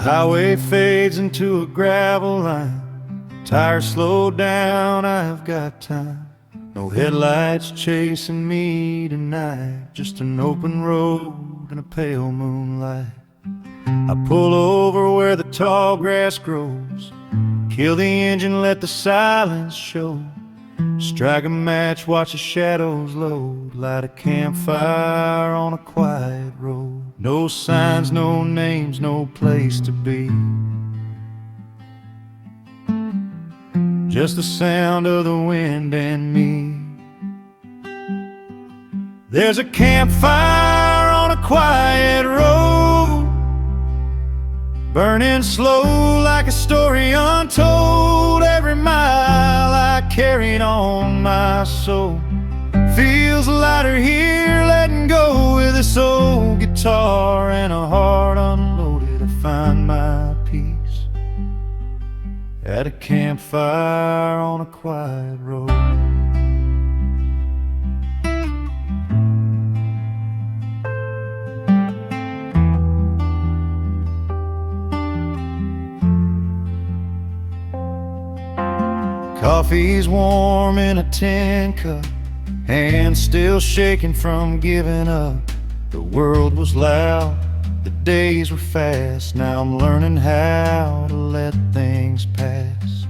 highway fades into a gravel line. Tires slow down, I've got time. No headlights chasing me tonight. Just an open road and a pale moonlight. I pull over where the tall grass grows. Kill the engine, let the silence show. Strike a match, watch the shadows load. Light a campfire on a quiet road. No signs, no names, no place to be. Just the sound of the wind and me. There's a campfire on a quiet road, burning slow like a story untold. Every mile I carried on my soul feels lighter here, letting go with this old guitar and a heart unloaded. I find my peace at a campfire on a quiet road. Coffee's warm in a tin cup, hands still shaking from giving up. The world was loud, the days were fast. Now I'm learning how to let things pass.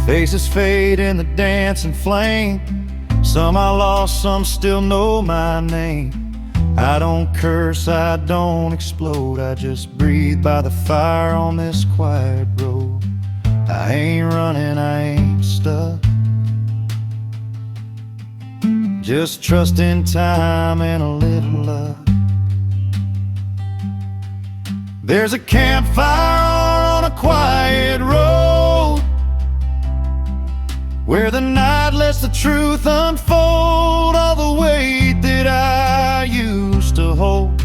Faces fade in the dancing flame. Some I lost, some still know my name. I don't curse, I don't explode. I just breathe by the fire on this quiet road. I ain't running, I ain't stuck. Just trusting time and a little luck. There's a campfire on a quiet road, where the night lets the truth unfold. All the weight that I used to hold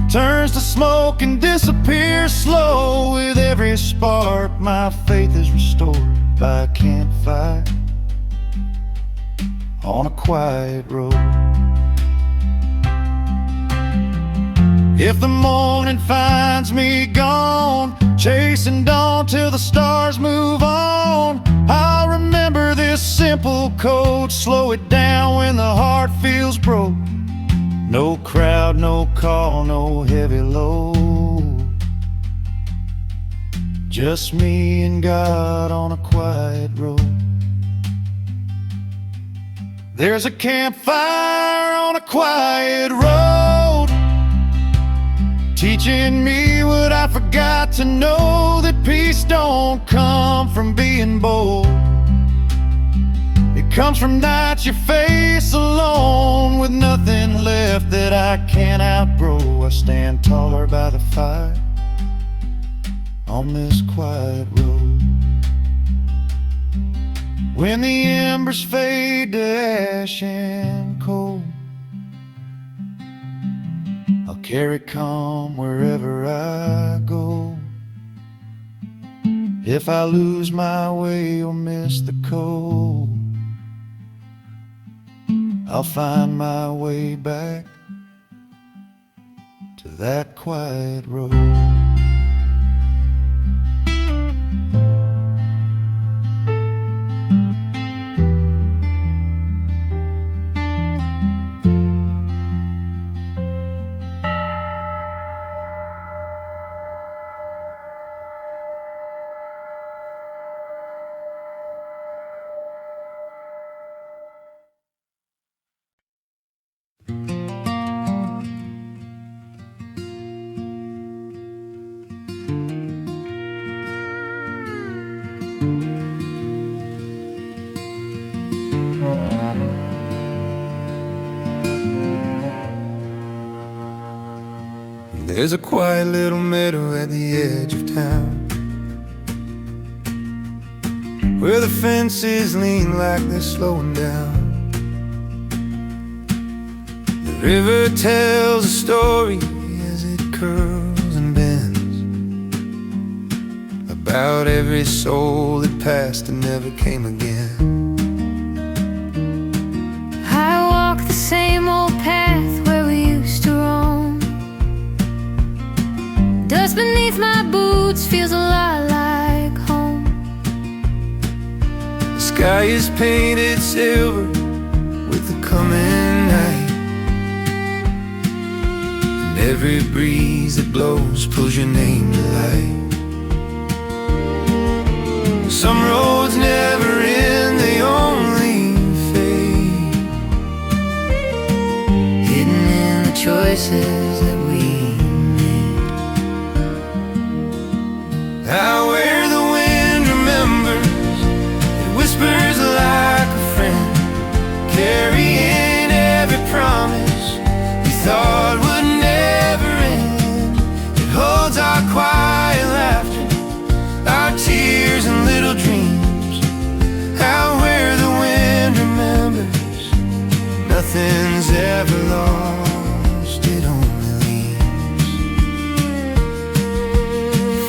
turns to smoke and disappears slow. With every spark my faith is restored by a campfire on a quiet road. If the morning finds me gone, chasing dawn till the stars move on, I'll remember this simple code. Slow it down when the heart feels broke. No crowd, no call, no heavy load. Just me and God on a quiet road. There's a campfire on a quiet road, teaching me what I forgot to know. That peace don't come from being bold. It comes from nights you face alone, with nothing left that I can't outgrow. I stand taller by the fire on this quiet road. When the embers fade to ash and cold, I'll carry calm wherever I go. If I lose my way or miss the code, I'll find my way back to that quiet road. There's a quiet little meadow at the edge of town, where the fences lean like they're slowing down. The river tells a story as it curls and bends, about every soul that passed and never came again. I walk the same old path where we used to roam. Dust beneath my boots feels a lot like home. The sky is painted silver with the coming night, and every breeze that blows pulls your name to light. Some roads never end, they only fade, hidden in the choices that we made. Out where the wind remembers, it whispers like a friend, carrying every promise we thought would never end. It holds our quiet laughter, our tears and little dreams. Out where the wind remembers, nothing's ever lost, it only leaves.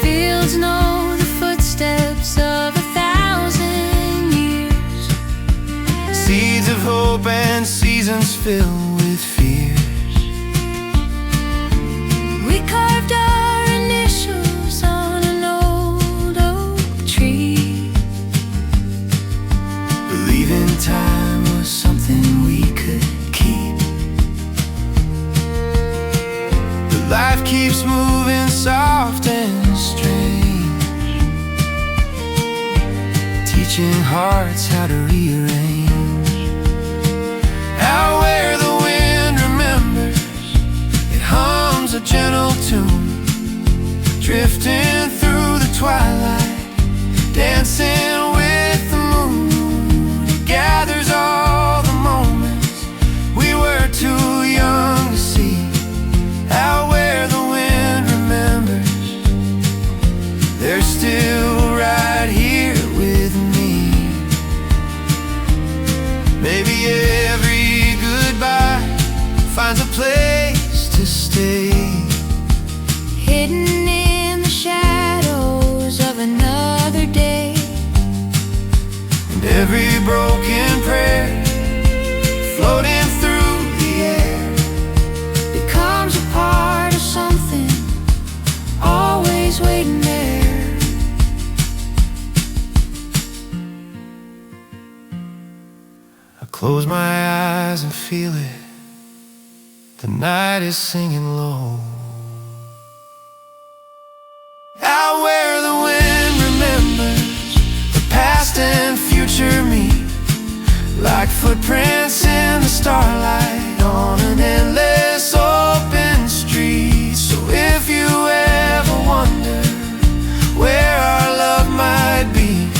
Fields know the footsteps of 1,000 years, Seeds of hope and seasons filled with fears. we carved our initials on an old oak tree, Believing time was something we could keep. But life keeps moving soft and strange, teaching hearts how to rearrange. Out where the wind remembers, it hums a gentle tune, drifting through the twilight, dancing with the moon. It gathers all the moments we were too young to see. Out where the wind remembers, they're still right here with me. Maybe every goodbye finds a place to stay, hidden in the shadows of another day. and every broken prayer floating through the air Becomes a part of something always waiting there. I close my eyes and feel it. The night is singing low. Out where the wind remembers, the past and future meet, like footprints in the starlight on an endless open street. So if you ever wonder where our love might be,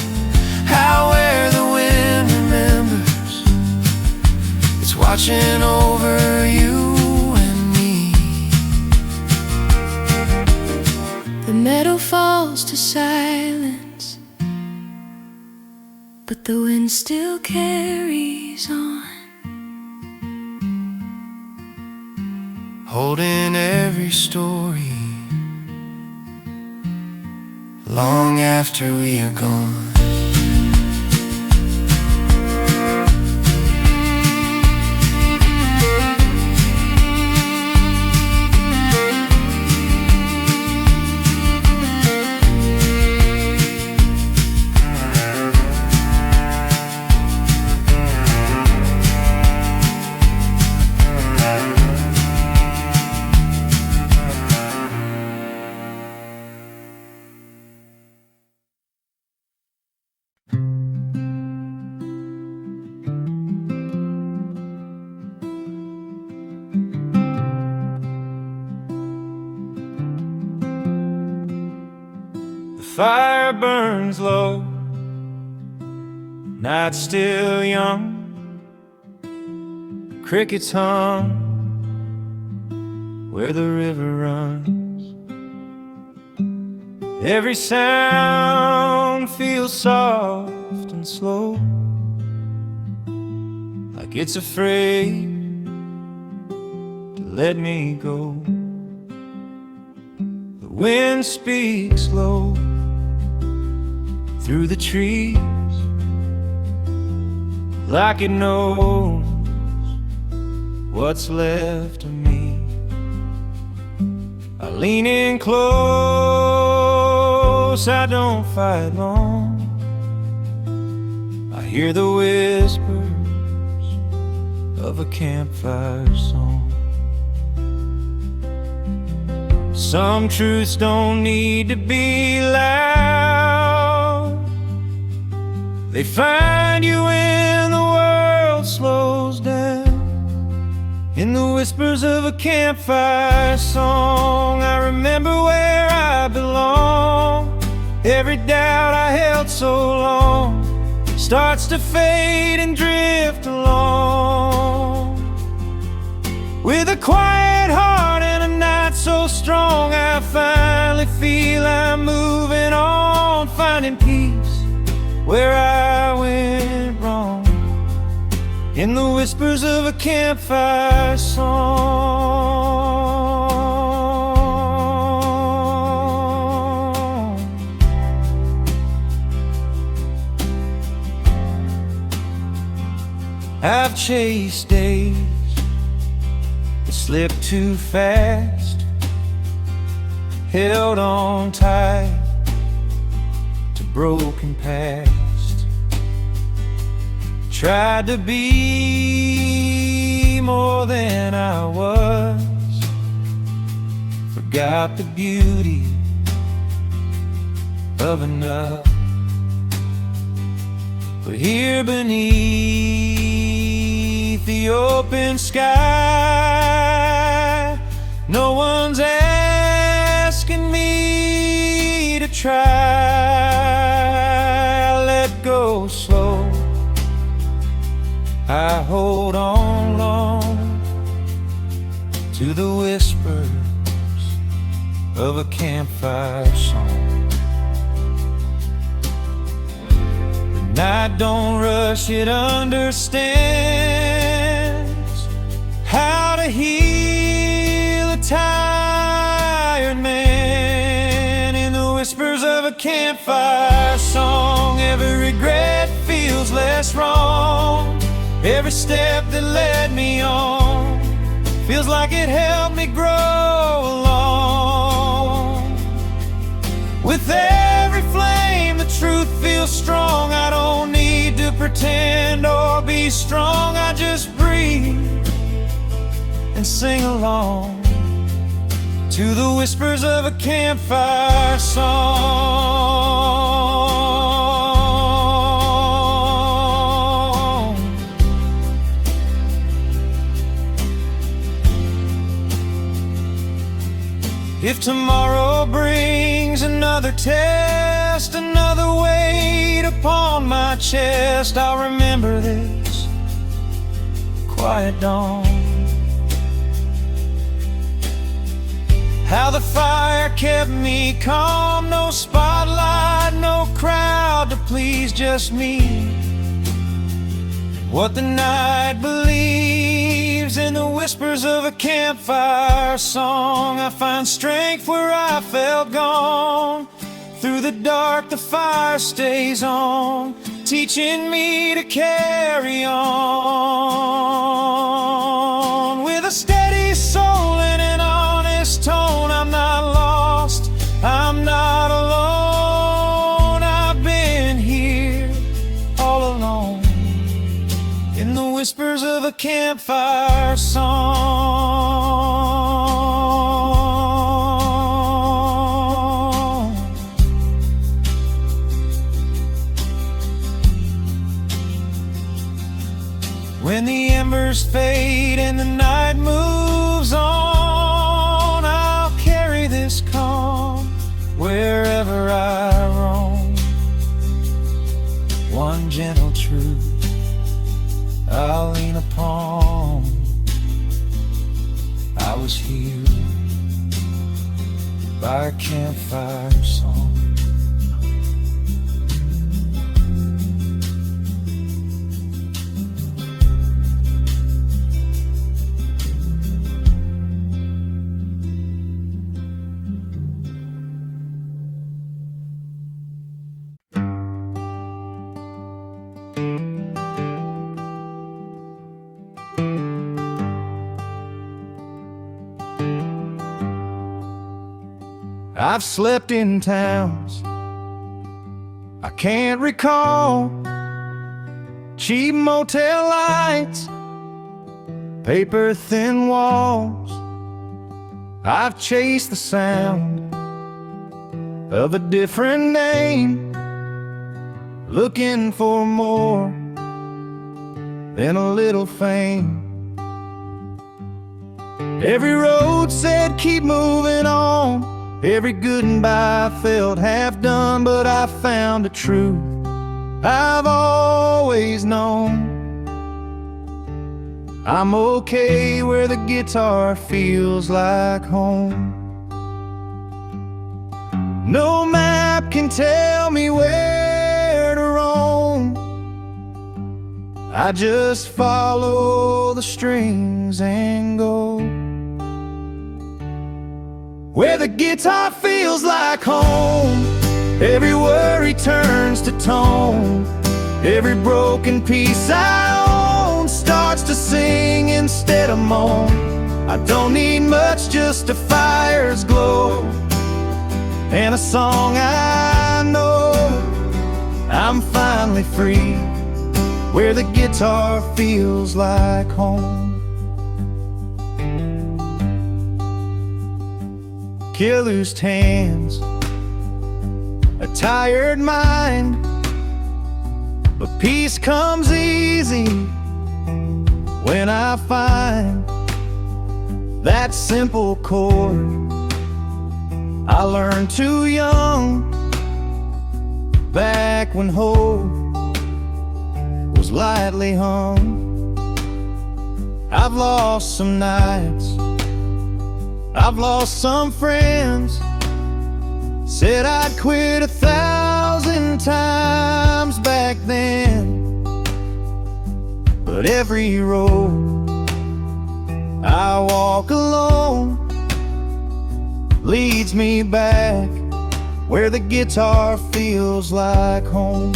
out where the wind remembers, it's watching over you and me. The meadow falls to silence, but the wind still carries on, holding every story long after we are gone. Fire burns low, night's still young, crickets hum where the river runs. Every sound feels soft and slow, like it's afraid to let me go. The wind speaks low through the trees, like it knows what's left of me. I lean in close, I don't fight long. I hear the whispers of a campfire song. Some truths don't need to be loud. They find you when the world slows down. In the whispers of a campfire song, I remember where I belong. Every doubt I held so long starts to fade and drift along. With a quiet heart and a night so strong, I finally feel I'm moving on, finding peace where I went wrong. In the whispers of a campfire song. I've chased days that slipped too fast, held on tight to broken past. Tried to be more than I was, forgot the beauty of enough. But here beneath the open sky, no one's asking me to try. I let go slow, I hold on long to the whispers of a campfire song. The night don't rush, it understands how to heal a tired man. In the whispers of a campfire song, every regret feels less wrong. Every step that led me on feels like it helped me grow along. With every flame, the truth feels strong. I don't need to pretend or be strong. I just breathe and sing along to the whispers of a campfire song. If tomorrow brings another test, another weight upon my chest, I'll remember this quiet dawn. How the fire kept me calm, no spotlight, no crowd to please, just me. What the night believes in the whispers of a campfire song. I find strength where I felt gone. Through the dark the fire stays on, teaching me to carry on. With a steady soul and an honest tone, I'm not lost, I'm not alone. I've been here all alone in the whispers of a campfire song. When the embers fade and the night moves on, I'll carry this calm wherever I roam. One gentle truth I'll lean upon. I was healed by a campfire song. I've slept in towns I can't recall, cheap motel lights, paper thin walls. I've chased the sound of a different name, looking for more than a little fame. Every road said keep moving on, every goodbye felt half done, but I found a truth I've always known. I'm okay where the guitar feels like home. No map can tell me where to roam, I just follow the strings and go where the guitar feels like home. Every worry turns to tone, every broken piece I own starts to sing instead of moan. I don't need much, just a fire's glow and a song I know. I'm finally free where the guitar feels like home. Calloused hands, a tired mind, but peace comes easy when I find that simple chord I learned too young, back when hope was lightly hung. I've lost some nights, I've lost some friends, said I'd quit 1,000 times back then, but every road I walk alone leads me back where the guitar feels like home.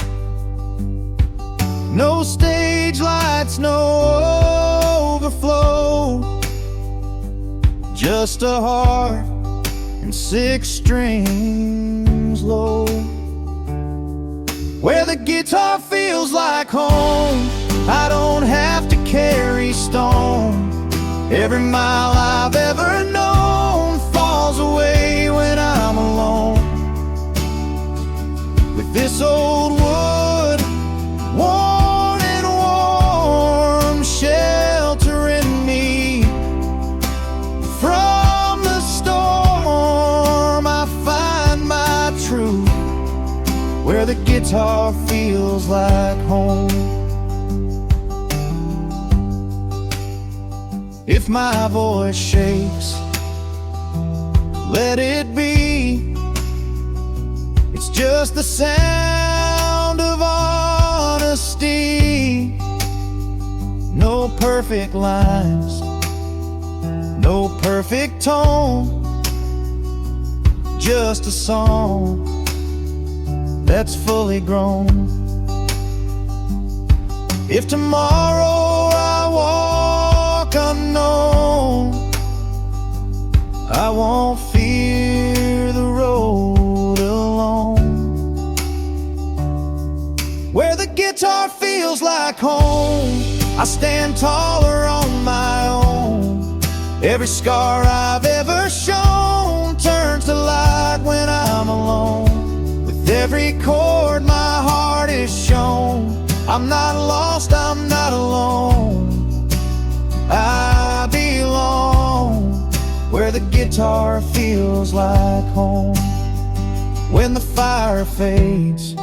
No stage lights, no overflow, just a heart and 6 strings low. Where the guitar feels like home, I don't have to carry stone. Every mile I've ever known falls away when I'm alone. With this old wood, worn and warm, sheltering me from the storm, I find my truth where the guitar feels like home. If my voice shakes, let it be. It's just the sound of honesty. No perfect lines, no perfect tone, just a song that's fully grown. If tomorrow I walk unknown, I won't fear the road alone. Where the guitar feels like home, I stand taller on my own. Every scar I've ever shown turns to light when I'm alone. With every chord my heart is shown, I'm not lost, I'm not alone. I belong where the guitar feels like home. When the fire fades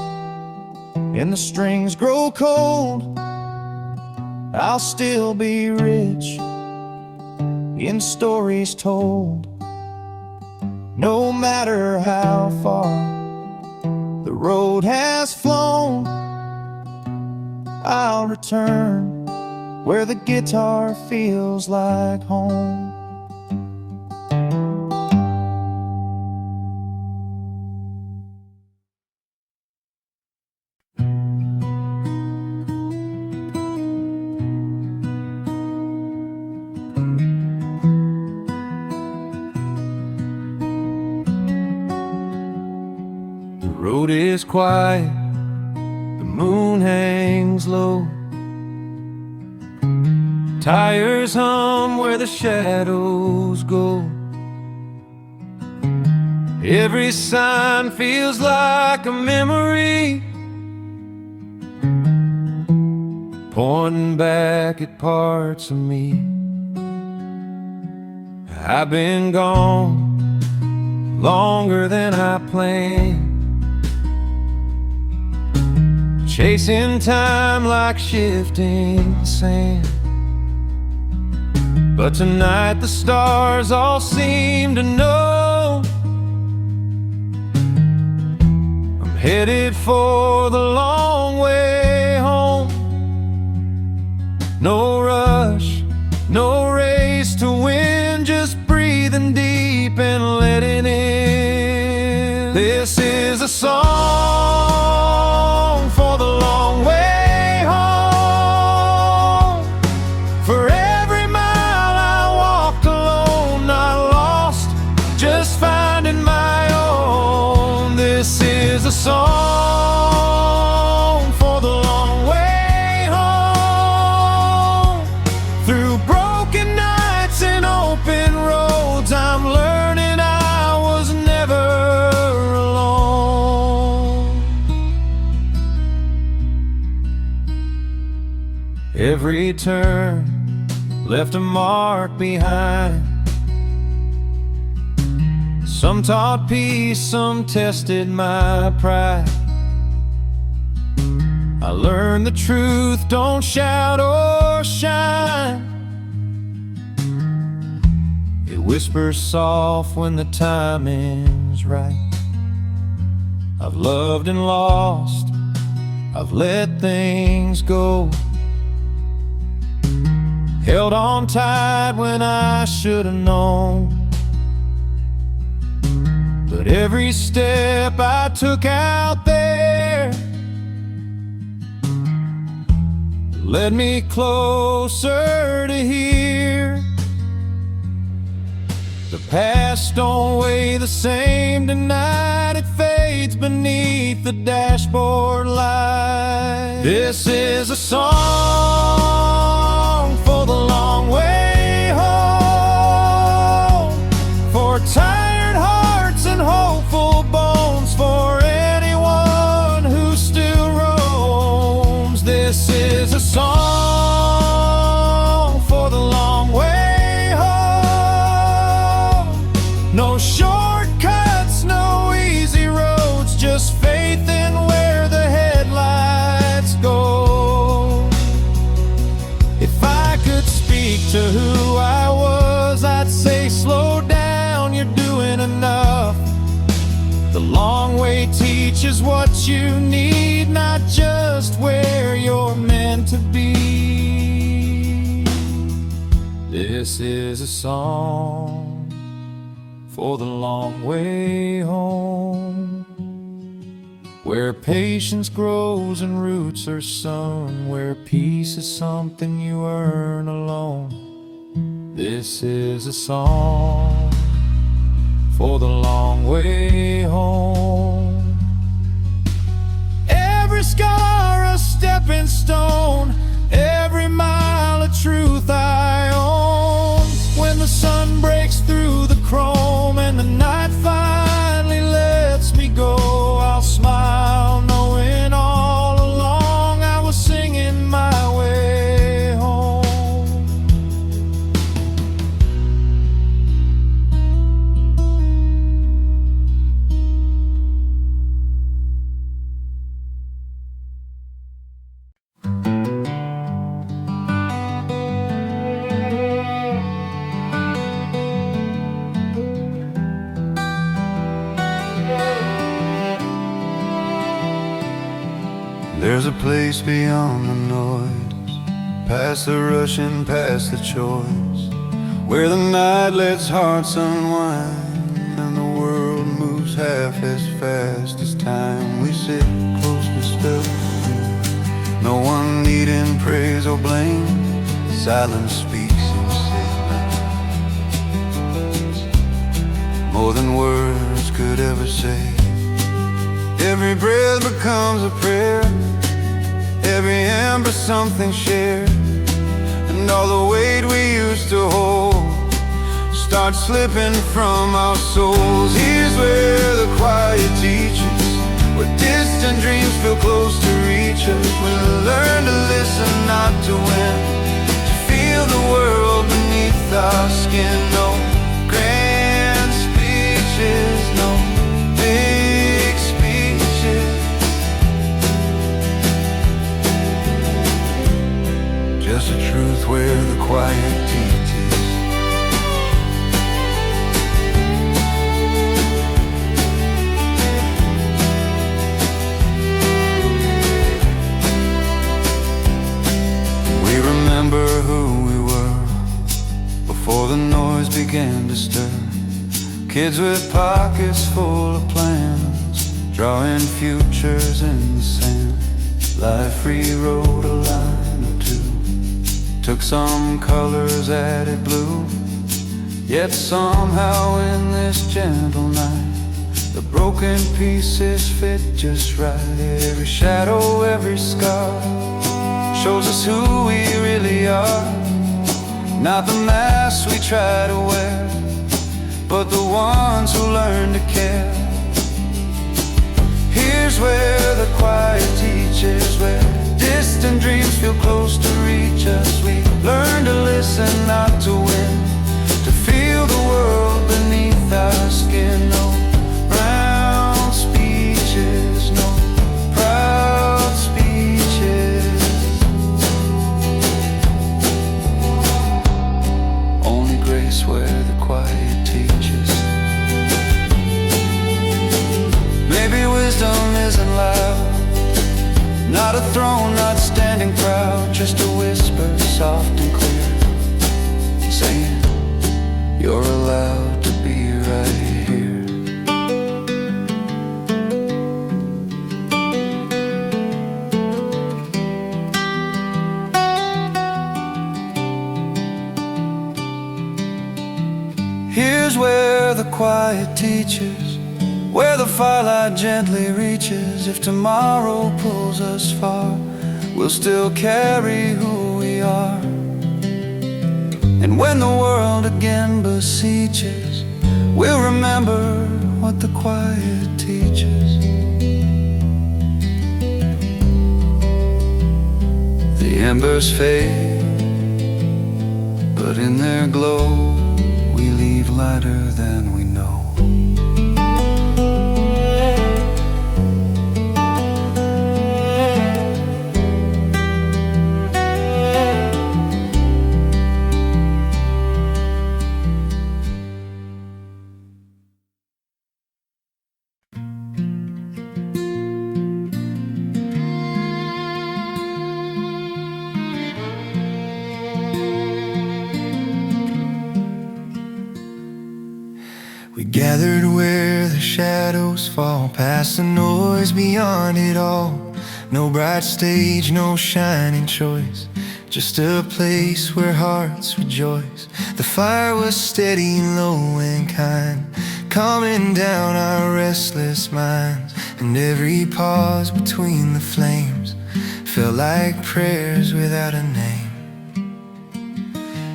and the strings grow cold, I'll still be rich in stories told. No matter how far the road has flown, I'll return where the guitar feels like home. road is quiet, the moon hangs low. Tires hum where the shadows go. Every sign feels like a memory, pointing back at parts of me. I've been gone longer than I planned, chasing time like shifting sand. But tonight the stars all seem to know I'm headed for the long way home. No rush, no race to win, just breathing deep and letting in. This is a song for the long way home. For every mile I walked alone, not lost, just finding my own. This is a song for the long way home. Through broken nights and open roads, I'm learning I was never alone. Every turn left a mark behind. Some taught peace, some tested my pride. I learned the truth, don't shout or shine. It whispers soft when the timing's right. I've loved and lost, I've let things go, held on tight when I should have known. But every step I took out there led me closer to here. The past don't weigh the same tonight, it fades beneath the dashboard light. This is a song for the long way home, for tired hearts and hopeful bones, for anyone who still roams. This is a song for the long way home. No shortcuts, no easy roads, just faith in where the headlights go. If I could speak to who I was, I'd say slow down, you're doing enough. The long way teaches what you need, not just where you're meant to be. This is a song for the long way home, where patience grows and roots are sown, where peace is something you earn alone. This is a song for the long way home. Every scar a stepping stone, every mile a truth I own. When the sun breaks through the chrome and the night finally lets me go, I'll smile knowing all along I was singing my way home. There's a place beyond the noise, past the rush and past the choice, where the night lets hearts unwind and the world moves half as fast as time. We sit close to stuff, no one needing praise or blame. Silence speaks in more than words could ever say. Every breath becomes a prayer, every ember something shared, and all the weight we used to hold starts slipping from our souls. Here's where the quiet teaches, where distant dreams feel close to reach us. We learn to listen, not to win, to feel the world beneath our skin. No grand speeches, no big speeches, just a truth where the quiet teaches. We remember who we were before the noise began to stir. Kids with pockets full of plans, drawing futures in the sand. Life rewrote a line or two, took some colors, added blue. Yet somehow in this gentle night, the broken pieces fit just right. Every shadow, every scar shows us who we really are. Not the masks we try to wear, but the ones who learn to care. Here's where the quiet teaches, where distant dreams feel close to reach us. We learn to listen, not to win, to feel the world beneath our skin. No round speeches, no proud speeches, only grace where the quiet teaches. Maybe wisdom isn't loud, not a throne, not standing proud, just a whisper, soft and clear, saying, you're allowed to be right here. Here's where the quiet teaches, where the firelight gently reaches. If tomorrow pulls us far, we'll still carry who we are. And when the world again beseeches, we'll remember what the quiet teaches. The embers fade, but in their glow we leave lighter than we know. We gathered where the shadows fall, past the noise, beyond it all. No bright stage, no shining choice, just a place where hearts rejoice. The fire was steady, low and kind, calming down our restless minds. And every pause between the flames felt like prayers without a name.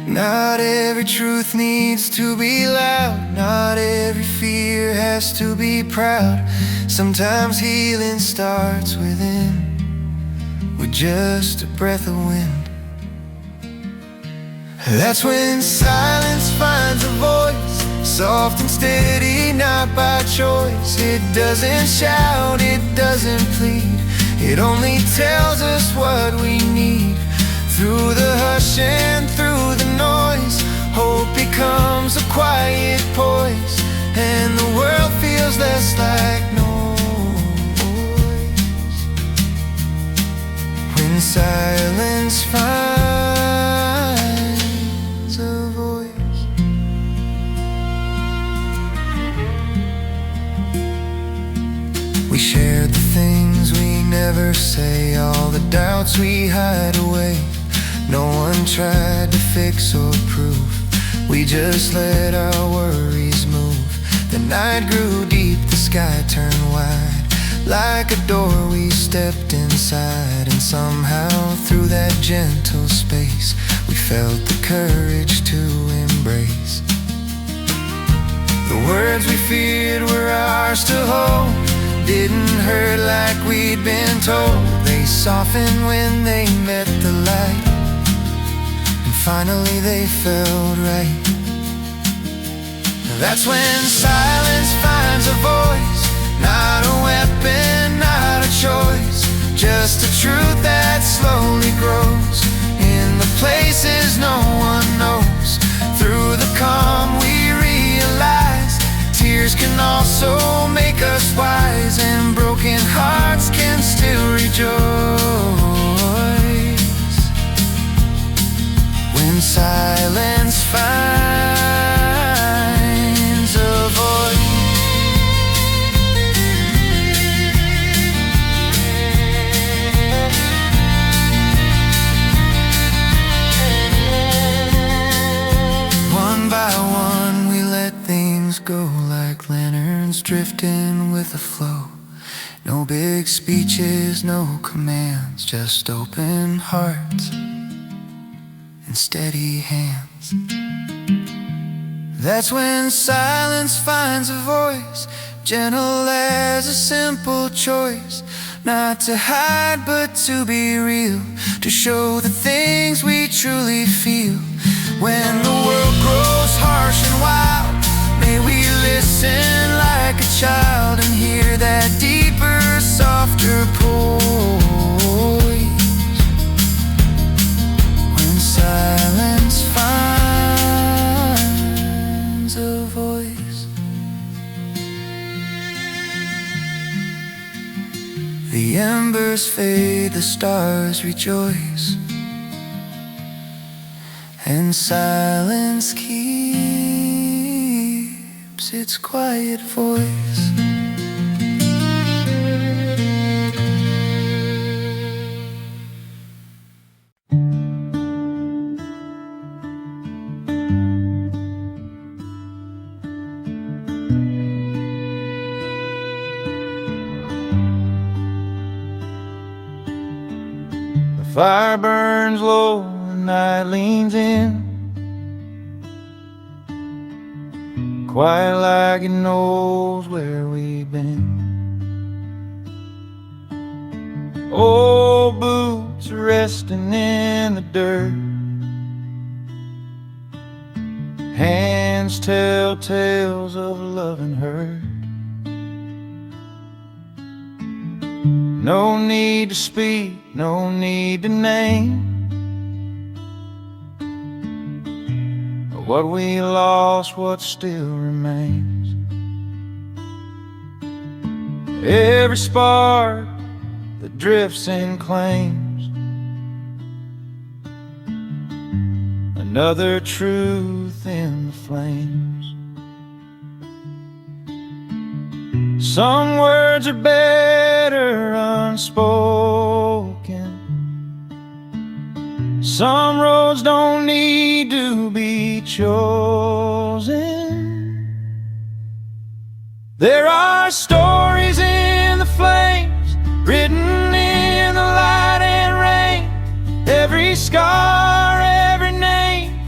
Not every truth needs to be loud, not every fear has to be proud. Sometimes healing starts within, with just a breath of wind. That's when silence finds a voice, soft and steady, not by choice. It doesn't shout, it doesn't plead, it only tells us what we need. Through the hush and through the noise, hope becomes a quiet poise, and the world feels less like noise. When silence finds a voice. We shared the things we never say, all the doubts we hide away. No one tried to fix or prove, we just let our worries move. The night grew deep, the sky turned wide, Like a door we stepped inside, and somehow through that gentle space we felt the courage to embrace. The words we feared were ours to hold, didn't hurt like we'd been told. They softened when they met the light, and finally they felt right. That's when silence finds a voice, not a weapon, not a choice, just a truth that slowly grows in the places no one knows. Through the calm we realize tears can also make us wise, and broken hearts can still rejoice when silence finds a voice. One by one we let things go, like lanterns drifting with the flow. No big speeches, no commands, just open hearts and steady hands. That's when silence finds a voice, gentle as a simple choice, not to hide but to be real, to show the things we truly feel. When the world grows harsh and wild, may we listen like a child and hear that deeper, softer poise. When silence finds a voice. The embers fade, the stars rejoice, and silence keeps its quiet voice. The fire burns low and night leans in, quiet like it knows where we've been. Old boots resting in the dirt, hands tell tales of love and hurt. No need to speak, no need to name what we lost, what still remains. Every spark that drifts and claims another truth in the flames. Some words are better unspoken, some roads don't need to be chosen. There are stories in the flames, written in the light and rain. Every scar, every name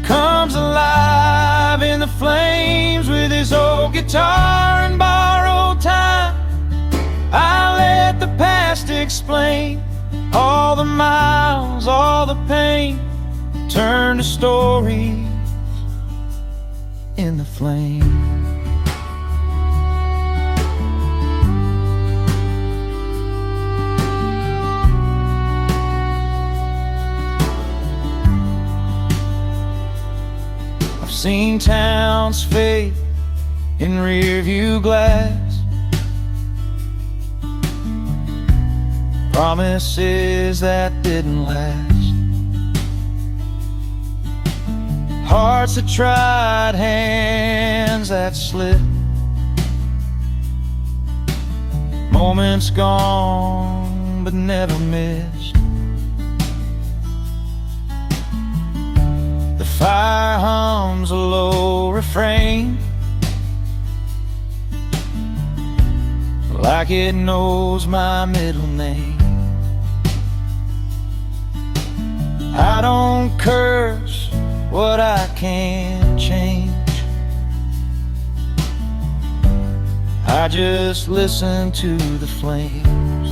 comes alive in the flames. With his old guitar and borrowed time, I let the past explain all the miles, all the pain, turn to stories in the flame. I've seen towns fade in rearview glass, promises that didn't last, hearts that tried, hands that slipped, moments gone but never missed. The fire hums a low refrain, like it knows my middle name. I don't curse what I can't change. I just listen to the flames.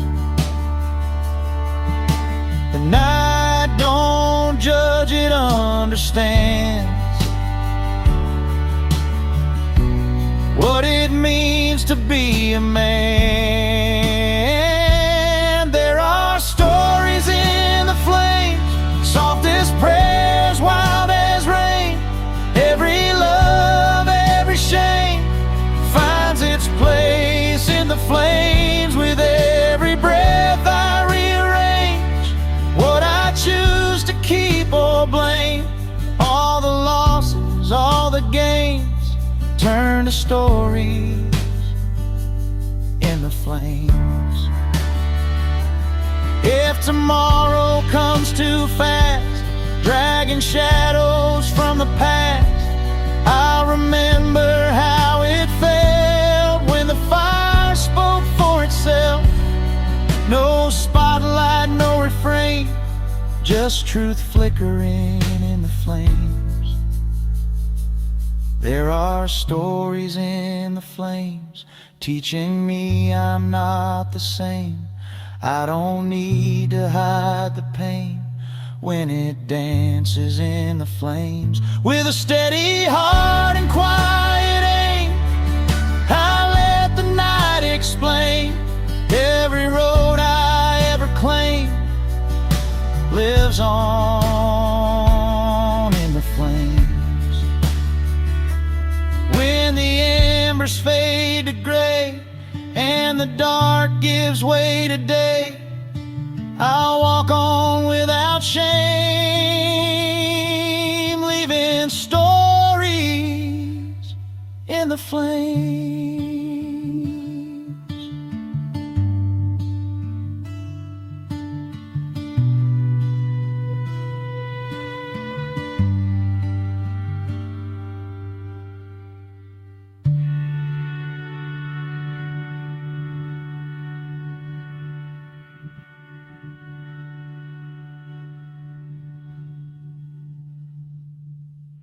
The night don't judge, it understands what it means to be a man. There are stories in the flames, soft as prayers, wild as rain. Every love, every shame finds its place in the flames. With every breath I rearrange what I choose to keep or blame. All the losses, all the gains turn to stories in the flames. If tomorrow comes too fast, dragging shadows from the past, I'll remember how it felt when the fire spoke for itself. No spotlight, no refrain, just truth flickering in the flames. There are stories in the flames, teaching me I'm not the same. I don't need to hide the pain when it dances in the flames. With a steady heart and quiet aim, I let the night explain. Every road I ever claimed lives on in the flames. When the embers fade to gray and the dark gives way to day, I'll walk on without shame, leaving stories in the flames.